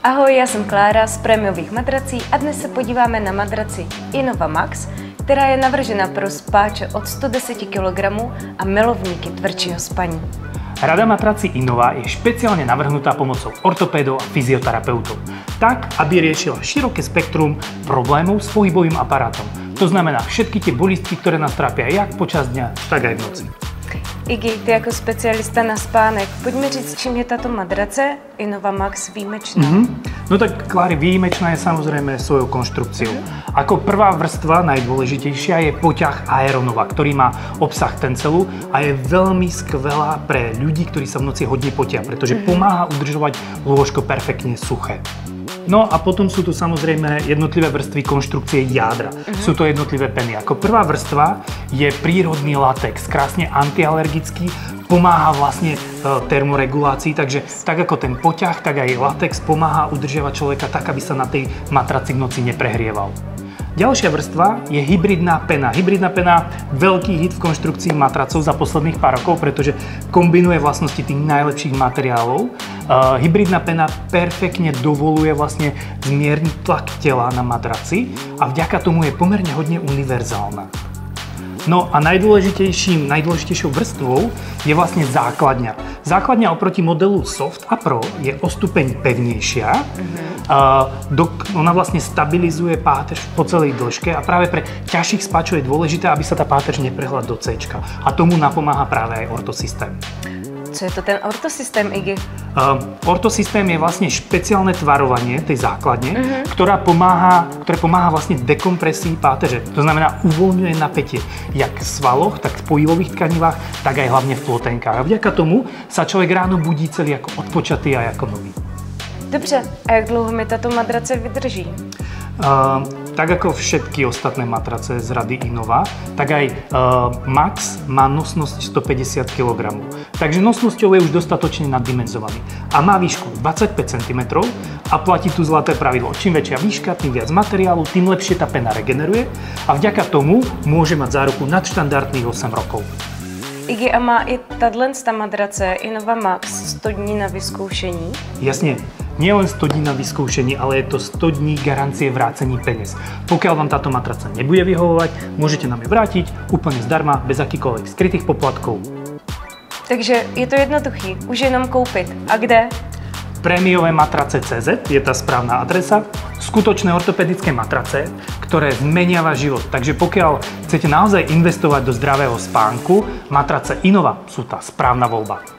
Ahoj, já jsem Klára z Prémiových matrací a dnes se podíváme na matraci Innova Max, která je navržena pro spáče od 110 kg a milovníky tvrdšího spaní. Rada matrací Innova je špeciálne navrhnutá pomocou ortopédov a fyzioterapeutov, tak, aby riešila široké spektrum problémov s pohybovým aparátom. To znamená všetky tie bolistky, ktoré nás trápia jak počas dňa, tak aj v noci. Iggy, ty jako specialista na spánek, pojďme říct, čím je tato madrace Innova Max výjimečná. No tak, Klári, výjimečná je samozrejme svojou konštrukciou. Ako prvá vrstva, najdôležitejšia, je poťah Aeronova, ktorý má obsah tencelu a je veľmi skvelá pre ľudí, ktorí sa v noci hodne potia, pretože pomáha udržovať lôžko perfektne suché. No a potom sú tu samozrejme jednotlivé vrstvy konštrukcie jádra. Sú to jednotlivé peny. Ako prvá vrstva je prírodný latex, krásne antialergický, pomáha vlastne termoregulácii, takže tak ako ten poťah, tak aj latex pomáha udržiavať človeka tak, aby sa na tej matraci v noci neprehrieval. Ďalšia vrstva je hybridná pena. Hybridná pena, veľký hit v konštrukcii matracov za posledných pár rokov, pretože kombinuje vlastnosti tých najlepších materiálov. Hybridná pena perfektne dovoluje vlastne zmierniť tlak tela na matraci a vďaka tomu je pomerne hodne univerzálna. No a najdôležitejšou vrstvou je vlastne základňa. Základňa oproti modelu Soft a Pro je o stupeň pevnejšia. Ona vlastne stabilizuje páteř po celej dĺžke a práve pre ťažších spáčov je dôležité, aby sa tá páteř neprehla do C. A tomu napomáha práve aj ortosystém. Co je to ten ortosystém, Iggy? Ortosystém je vlastne špeciálne tvarovanie tej základne, ktoré pomáha vlastne dekompresii páteře. To znamená, uvoľňuje napätie jak v svaloch, tak v spojivových tkanivách, tak aj hlavne v plotenkách. A vďaka tomu sa človek ráno budí celý ako odpočatý a ako nový. Dobře, a jak dlouho mi tato madrace vydrží? Tak ako všetky ostatné matrace z rady Innova, tak aj Max má nosnosť 150 kg. Takže nosnosťou je už dostatočne naddimenzovaný. A má výšku 25 cm a platí tu zlaté pravidlo. Čím väčšia výška, tým viac materiálu, tým lepšie tá pena regeneruje a vďaka tomu môže mať záruku nadštandardných 8 rokov. Iggy, a má i tato madrace Innova Max 100 dní na vyzkoušení? Jasne. Nie len 100 dní na vyskúšení, ale je to 100 dní garancie vrácení peniaz. Pokiaľ vám táto matraca nebude vyhovovať, môžete nám ju vrátiť úplne zdarma, bez akýkoľvek skrytých poplatkov. Takže je to jednoduchý, už jenom koupit. A kde? Prémiové matrace.cz je tá správna adresa. Skutočné ortopedické matrace, ktoré zmenia váš život. Takže pokiaľ chcete naozaj investovať do zdravého spánku, matrace Innova sú tá správna voľba.